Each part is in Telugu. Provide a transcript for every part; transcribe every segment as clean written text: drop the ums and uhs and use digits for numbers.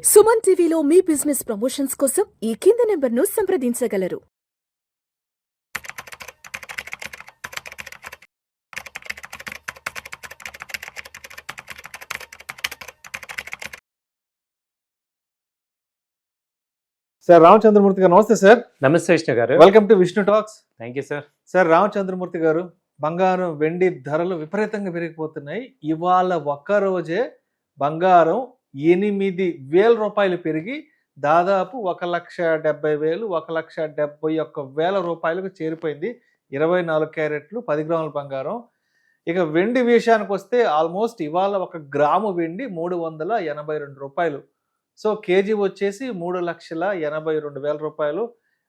సుమన్ టీవీలో మీ బిజినెస్ ప్రమోషన్స్ కోసం ఈ కింది నెంబర్ను సంప్రదించగలరు. సార్ రామచంద్రమూర్తి గారు నమస్తే సార్. నమస్తే విష్ణు గారు. Welcome to Vishnu talks. Thank you sir. Sir Ramachandramurthy గారు, బంగారం వెండి ధరలు విపరీతంగా పెరిగిపోతున్నాయి. ఇవాళ ఒక్క రోజే బంగారం 8,000 రూపాయలు పెరిగి దాదాపు 1,70,000 1,71,000 రూపాయలకు చేరిపోయింది. 24 క్యారెట్లు 10 గ్రాముల బంగారం. ఇక వెండి విషయానికి వస్తే ఆల్మోస్ట్ ఇవాళ 1 గ్రాము వెండి 382 రూపాయలు. సో కేజీ వచ్చేసి 3,82,000 రూపాయలు.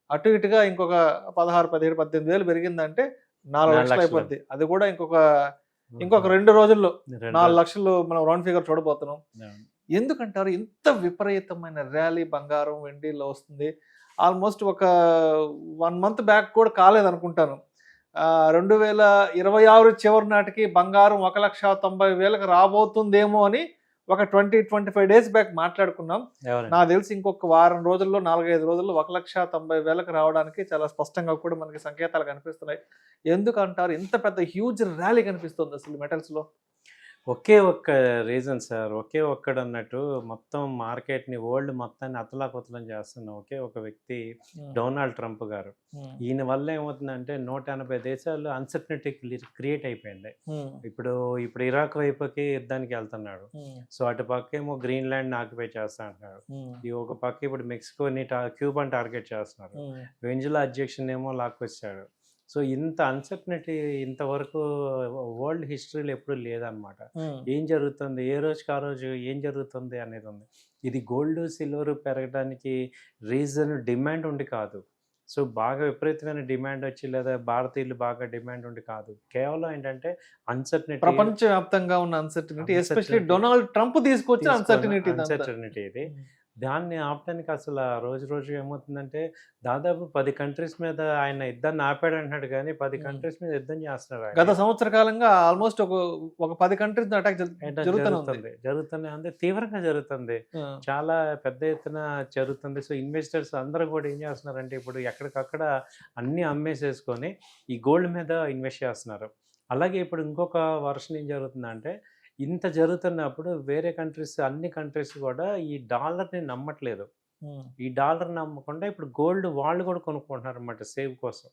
అటు ఇటుగా ఇంకొక 16, 17, 18,000 పెరిగిందంటే 4 లక్షలు అయిపోద్ది. అది కూడా ఇంకొక 2 రోజుల్లో 4 లక్షలు మనం రౌండ్ ఫిగర్ చూడబోతున్నాం. ఎందుకంటారు ఇంత విపరీతమైన ర్యాలీ బంగారం వెండిలో వస్తుంది? ఆల్మోస్ట్ ఒక 1 మంత్ బ్యాక్ కూడా కాలేదు అనుకుంటాను. 2026 చివరి నాటికి బంగారం 1,90,000 రాబోతుందేమో అని ఒక 20-25 డేస్ బ్యాక్ మాట్లాడుకున్నాం. నాకు తెలిసి ఇంకొక వారం రోజుల్లో 4-5 రోజుల్లో 1,90,000 రావడానికి చాలా స్పష్టంగా కూడా మనకి సంకేతాలు కనిపిస్తున్నాయి. ఎందుకంటారు ఇంత పెద్ద హ్యూజ్ ర్యాలీ కనిపిస్తుంది అసలు మెటల్స్ లో? ఒకే ఒక్క రీజన్ సార్, ఒకే ఒక్కడు అన్నట్టు మొత్తం మార్కెట్ని వరల్డ్ మొత్తాన్ని అతలాకుతలం చేస్తున్న ఒకే ఒక వ్యక్తి డొనాల్డ్ ట్రంప్ గారు. ఈయన వల్ల ఏమవుతుందంటే 180 దేశాలు అన్సర్టనిటీ క్రియేట్ అయిపోయింది. ఇప్పుడు ఇరాక్ వైపుకి యుద్ధానికి వెళ్తున్నాడు. సో అటు పక్క ఏమో గ్రీన్లాండ్ ఆక్యుపై చేస్తా అంటున్నాడు. ఈ ఒక పక్క ఇప్పుడు మెక్సికోని క్యూబాని టార్గెట్ చేస్తున్నారు. వెంజులా అధ్యక్షుని ఏమో లాక్కొచ్చాడు. సో ఇంత అన్సర్టనిటీ ఇంతవరకు వరల్డ్ హిస్టరీలో ఎప్పుడు లేదనమాట. ఏం జరుగుతుంది, ఏ రోజుకి ఆ రోజు ఏం జరుగుతుంది అనేది ఉంది. ఇది గోల్డ్ సిల్వర్ పెరగడానికి రీజన్ డిమాండ్ ఉండి కాదు. సో బాగా విపరీతమైన డిమాండ్ వచ్చి లేదా భారతీయులు బాగా డిమాండ్ ఉండి కాదు. కేవలం ఏంటంటే అన్సర్టనిటీ, ప్రపంచవ్యాప్తంగా ఉన్న అన్సర్టనిటీ, ఎస్పెషల్లీ డొనాల్డ్ ట్రంప్ తీసుకొచ్చిన అన్సర్టనిటీ ఇది. దాన్ని ఆపడానికి అసలు రోజు రోజు ఏమవుతుందంటే దాదాపు 10 కంట్రీస్ మీద ఆయన యుద్ధాన్ని ఆపాడు అంటున్నాడు, కానీ 10 కంట్రీస్ మీద యుద్ధం చేస్తున్నారు. గత సంవత్సర కాలంగా ఆల్మోస్ట్ ఒక 10 కంట్రీస్ అటాక్ జరుగుతూనే ఉంది, తీవ్రంగా జరుగుతుంది, చాలా పెద్ద ఎత్తున జరుగుతుంది. సో ఇన్వెస్టర్స్ అందరూ కూడా ఏం చేస్తున్నారంటే ఇప్పుడు ఎక్కడికక్కడ అన్ని అమ్మేసేసుకొని ఈ గోల్డ్ మీద ఇన్వెస్ట్ చేస్తున్నారు. అలాగే ఇప్పుడు ఇంకొక వర్షన్ ఏం జరుగుతుందంటే ఇంత జరుగుతున్నప్పుడు వేరే కంట్రీస్, అన్ని కంట్రీస్ కూడా ఈ డాలర్ని నమ్మట్లేదు. ఈ డాలర్ నమ్మకుండా ఇప్పుడు గోల్డ్ వాళ్ళు కూడా కొనుక్కుంటున్నారు అన్నమాట సేవ్ కోసం.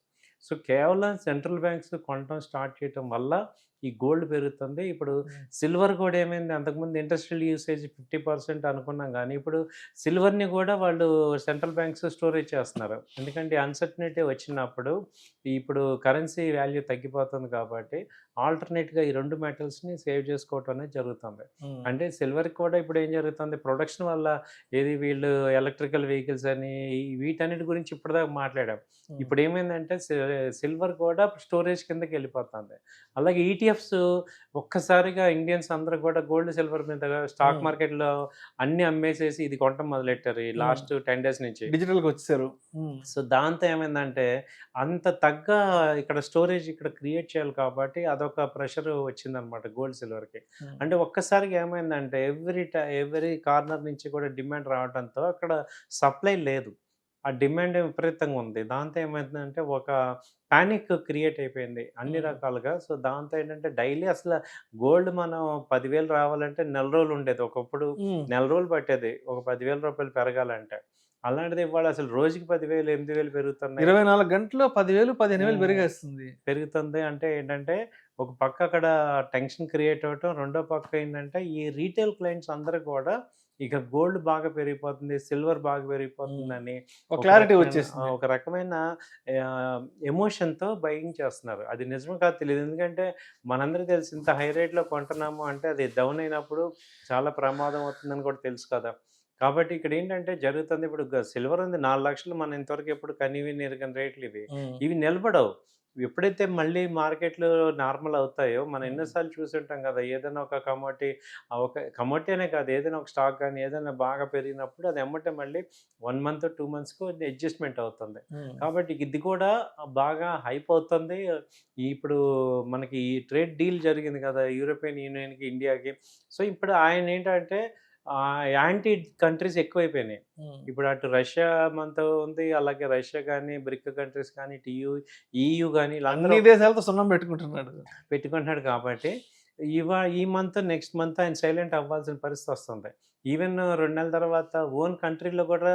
సో కేవలం సెంట్రల్ బ్యాంక్స్ కొనడం స్టార్ట్ చేయడం వల్ల ఈ గోల్డ్ పెరుగుతుంది. ఇప్పుడు సిల్వర్ కూడా ఏమైంది, అంతకుముందు ఇండస్ట్రియల్ యూసేజ్ 50% అనుకున్నాం, కానీ ఇప్పుడు సిల్వర్ని కూడా వాళ్ళు సెంట్రల్ బ్యాంక్స్ స్టోరేజ్ చేస్తున్నారు. ఎందుకంటే అన్సర్టనిటీ వచ్చినప్పుడు ఇప్పుడు కరెన్సీ వాల్యూ తగ్గిపోతుంది కాబట్టి ఆల్టర్నేట్గా ఈ 2 మెటల్స్ని సేవ్ చేసుకోవటం అనేది జరుగుతుంది. అంటే సిల్వర్కి కూడా ఇప్పుడు ఏం జరుగుతుంది, ప్రొడక్షన్ వల్ల ఏది వీళ్ళు ఎలక్ట్రికల్ వెహికల్స్ అని వీటన్నిటి గురించి ఇప్పటిదాకా మాట్లాడాం. ఇప్పుడు ఏమైందంటే సిల్వర్ కూడా స్టోరేజ్ కిందకి వెళ్ళిపోతుంది. అలాగే ఈటీఎఫ్స్ ఒక్కసారిగా ఇండియన్స్ అందరూ కూడా గోల్డ్ సిల్వర్ మీద స్టాక్ మార్కెట్లో అన్ని అమ్మేసేసి ఇది కొనటం మొదలెట్టారు ఈ లాస్ట్ 10 days నుంచి, డిజిటల్గా వచ్చేసారు. సో దాంతో ఏమైందంటే అంత తగ్గ ఇక్కడ స్టోరేజ్ ఇక్కడ క్రియేట్ చేయాలి కాబట్టి అదొక ప్రెషర్ వచ్చిందనమాట గోల్డ్ సిల్వర్కి. అంటే ఒక్కసారిగా ఏమైందంటే ఎవ్రీ కార్నర్ నుంచి కూడా డిమాండ్ రావడంతో అక్కడ సప్లై లేదు, ఆ డిమాండ్ విపరీతంగా ఉంది. దాంతో ఏమైందంటే ఒక పానిక్ క్రియేట్ అయిపోయింది అన్ని రకాలుగా. సో దాంతో ఏంటంటే డైలీ అసలు గోల్డ్ మనం 10,000 రావాలంటే 4 రోజులు ఉండేది, ఒకప్పుడు 4 రోజులు పట్టేది ఒక 10,000 రూపాయలు పెరగాలంటే. అలాంటిది ఇవాళ అసలు రోజుకి 10,000, 8,000 పెరుగుతున్నాయి. 24 గంటల్లో 10,000, 15,000 పెరుగుతుంది. అంటే ఏంటంటే ఒక పక్క అక్కడ టెన్షన్ క్రియేట్ అవ్వటం, రెండో పక్క ఏంటంటే ఈ రీటైల్ క్లయింట్స్ అందరూ కూడా ఇక గోల్డ్ బాగా పెరిగిపోతుంది, సిల్వర్ బాగా పెరిగిపోతుందని క్లారిటీ వచ్చేసింది. ఒక రకమైన ఎమోషన్తో బయింగ్ చేస్తున్నారు. అది నిజమే కాదు తెలియదు, ఎందుకంటే మనందరికీ తెలిసి ఇంత హై రేట్లో కొంటున్నాము అంటే అది డౌన్ అయినప్పుడు చాలా ప్రమాదం అవుతుందని కూడా తెలుసు కదా. కాబట్టి ఇక్కడ ఏంటంటే జరుగుతుంది, ఇప్పుడు సిల్వర్ ఉంది 4 లక్షలు, మనం ఇంతవరకు ఎప్పుడు కనివిని ఎరగని రేట్లు ఇవి నిలబడవు. ఎప్పుడైతే మళ్ళీ మార్కెట్లు నార్మల్ అవుతాయో, మనం ఎన్నోసార్లు చూసి ఉంటాం కదా, ఏదైనా ఒక కమోడిటీ అనే కాదు, ఏదైనా ఒక స్టాక్ కానీ ఏదైనా బాగా పెరిగినప్పుడు అది ఎమ్మటే మళ్ళీ 1 month 2 monthsకు అడ్జస్ట్మెంట్ అవుతుంది. కాబట్టి ఇది కూడా బాగా హైప్ అవుతుంది. ఇప్పుడు మనకి ఈ ట్రేడ్ డీల్ జరిగింది కదా యూరోపియన్ యూనియన్కి ఇండియాకి. సో ఇప్పుడు ఆయన ఏంటంటే యాంటీ కంట్రీస్ ఎక్కువైపోయినాయి. ఇప్పుడు అటు రష్యా మనతో ఉంది, అలాగే రష్యా కానీ, బ్రిక్ కంట్రీస్ కానీ, EU కానీ అన్ని దేశాలతో సున్నం పెట్టుకుంటున్నాడు కాబట్టి ఈ మంత్ నెక్స్ట్ మంత్ ఆయన సైలెంట్ అవ్వాల్సిన పరిస్థితి వస్తుంది. ఈవెన్ 2 నెలల తర్వాత ఓన్ కంట్రీలో కూడా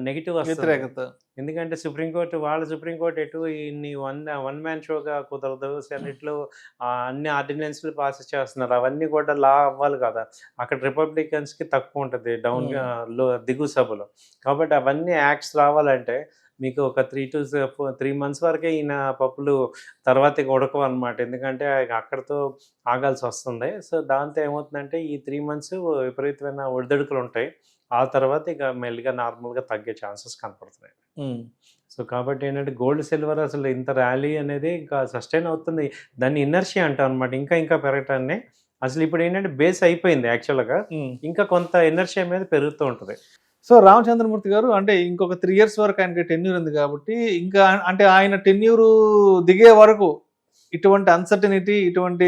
నెగిటివ్ వస్తుంది. వ్యతిరేకత. ఎందుకంటే సుప్రీంకోర్టు ఎటు ఇన్ని వన్ మ్యాన్ షోగా కుదరదు, సెనెట్లో అన్ని ఆర్డినెన్స్లు పాస్ చేస్తున్నారు, అవన్నీ కూడా లా అవ్వాలి కదా. అక్కడ రిపబ్లికన్స్కి తక్కువ ఉంటుంది దిగువ సభలో. కాబట్టి అవన్నీ యాక్ట్స్ రావాలంటే మీకు ఒక 3 months వరకే ఈయన పప్పులు తర్వాత ఇక ఉడకవు అనమాట. ఎందుకంటే అక్కడితో ఆగాల్సి వస్తుంది. సో దాంతో ఏమవుతుందంటే ఈ 3 months విపరీతమైన ఒడిదొడుకులు ఉంటాయి. ఆ తర్వాత ఇక మెల్లిగా నార్మల్గా తగ్గే ఛాన్సెస్ కనపడుతున్నాయి. సో కాబట్టి ఏంటంటే గోల్డ్ సిల్వర్ అసలు ఇంత ర్యాలీ అనేది ఇంకా సస్టైన్ అవుతుంది. దాన్ని ఇనర్షియా అంటాం అనమాట. ఇంకా పెరగటాన్ని అసలు ఇప్పుడు ఏంటంటే బేస్ అయిపోయింది యాక్చువల్గా, ఇంకా కొంత ఇనర్షియా మీద పెరుగుతూ ఉంటుంది. సో రామచంద్రమూర్తి గారు అంటే ఇంకొక 3 years వరకు ఆయనకి టెన్యూర్ ఉంది కాబట్టి ఇంకా అంటే ఆయన టెన్యూర్ దిగే వరకు ఇటువంటి అన్సర్టనిటీ, ఇటువంటి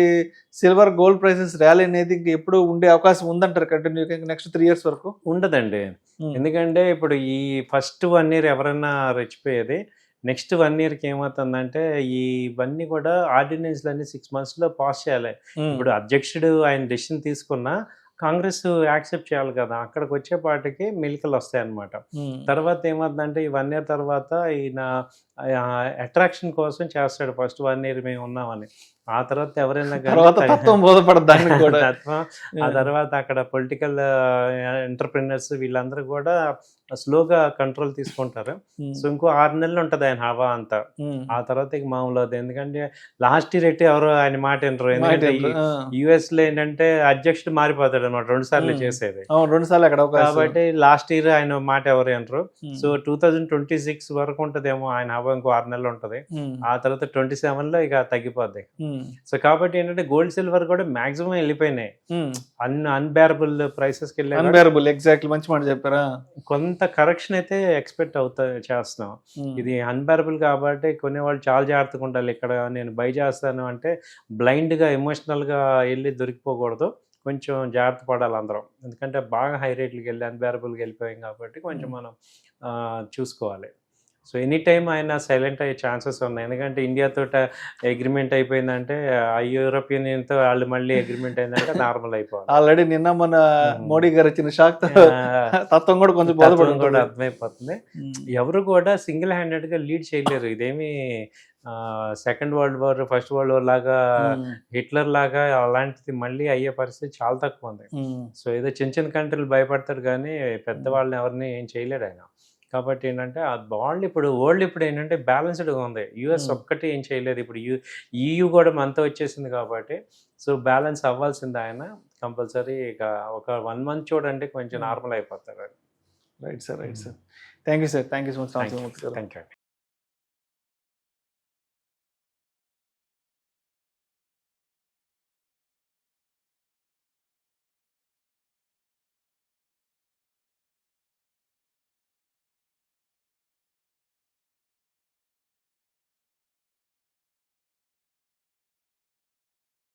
సిల్వర్ గోల్డ్ ప్రైసెస్ ర్యాలీ అనేది ఇంకా ఎప్పుడు ఉండే అవకాశం ఉందంటారు కంటిన్యూ నెక్స్ట్ 3 years వరకు? ఉండదండి. ఎందుకంటే ఇప్పుడు ఈ ఫస్ట్ 1 year ఎవరైనా రెచ్చిపోయేది, నెక్స్ట్ 1 yearకి ఏమవుతుందంటే ఇవన్నీ కూడా ఆర్డినెన్స్లు అన్ని 6 monthsలో పాస్ చేయాలి. ఇప్పుడు అధ్యక్షుడు ఆయన డెసిషన్ తీసుకున్నా కాంగ్రెస్ యాక్సెప్ట్ చేయాలి కదా. అక్కడికి వచ్చేపాటికి మెలికలు వస్తాయి అన్నమాట. తర్వాత ఏమవుతుందంటే ఈ 1 year తర్వాత ఈయన అట్రాక్షన్ కోసం చేస్తాడు. ఫస్ట్ 1 year మేము ఉన్నామని, ఆ తర్వాత ఎవరైనా తత్వం బోధపడదు. ఆ తర్వాత అక్కడ పొలిటికల్ ఎంటర్ప్రినర్స్ వీళ్ళందరూ కూడా స్లోగా కంట్రోల్ తీసుకుంటారు. సో ఇంకో 6 నెలలు ఉంటుంది ఆయన హవా అంతా. ఆ తర్వాత ఇక మామూలు అవుతుంది. ఎందుకంటే లాస్ట్ ఇయర్ ఎట్టి ఎవరు ఆయన మాట వినరు. ఎందుకంటే యుఎస్ లో ఏంటంటే అధ్యక్షుడు మారిపోతాడు అనమాట, 2 సార్లు చేసేది. 2 సార్లు అక్కడ కాబట్టి లాస్ట్ ఇయర్ ఆయన మాట ఎవరు వినరు. సో 2026 వరకు ఉంటదేమో ఆయన హవా, ఇంకో 6 నెలలు ఉంటది. ఆ తర్వాత 27లో ఇక తగ్గిపోద్ది. సో కాబట్టి ఏంటంటే గోల్డ్ సిల్వర్ కూడా మాక్సిమం వెళ్ళిపోయినాయి. అన్బేరబుల్ ప్రైసెస్ కి వెళ్ళి ఎగ్జాక్ట్లీ మంచి మాట చెప్పారా. కొంత కరెక్షన్ అయితే ఎక్స్పెక్ట్ చేస్తున్నాం. ఇది అన్బేరబుల్ కాబట్టి కొన్ని వాళ్ళు చాలా జాగ్రత్తగా ఉండాలి. ఇక్కడ నేను బై చేస్తాను అంటే బ్లైండ్ గా ఎమోషనల్ గా వెళ్ళి దొరికిపోకూడదు, కొంచెం జాగ్రత్త పడాలి అందరం. ఎందుకంటే బాగా హై రేట్లకి వెళ్ళి అన్బేరబుల్గా వెళ్ళిపోయాం కాబట్టి కొంచెం మనం చూసుకోవాలి. సో ఎనీ టైం ఆయన సైలెంట్ అయ్యే ఛాన్సెస్ ఉన్నాయి. ఎందుకంటే ఇండియాతో అగ్రిమెంట్ అయిపోయిందంటే ఆ యూరోపియన్ యూనియన్తో వాళ్ళు మళ్ళీ అగ్రిమెంట్ అయిందంటే నార్మల్ అయిపోవాలి. ఆల్రెడీ నిన్న మన మోడీ గారు ఇచ్చిన షాక్ తత్వం కూడా కొంచెం కూడా అర్థమైపోతుంది. ఎవరు కూడా సింగిల్ హ్యాండెడ్గా లీడ్ చేయలేరు. ఇదేమి second world war, first world war లాగా, హిట్లర్ లాగా అలాంటిది మళ్ళీ అయ్యే పరిస్థితి చాలా తక్కువ ఉంది. సో ఏదో చిన్న కంట్రీలు భయపడతాడు కానీ పెద్దవాళ్ళని ఎవరిని ఏం చేయలేడు ఆయన. కాబట్టి ఏంటంటే వరల్డ్ ఇప్పుడు ఏంటంటే బ్యాలెన్స్డ్గా ఉంది. యుఎస్ ఒక్కటి ఏం చేయలేదు. ఇప్పుడు EU కూడా మనతో వచ్చేసింది కాబట్టి సో బ్యాలెన్స్ అవ్వాల్సింది ఆయన కంపల్సరీ. ఇక ఒక 1 month చూడండి కొంచెం నార్మల్ అయిపోతారు. Right sir. Thank you sir. Thank you so much. Thank you.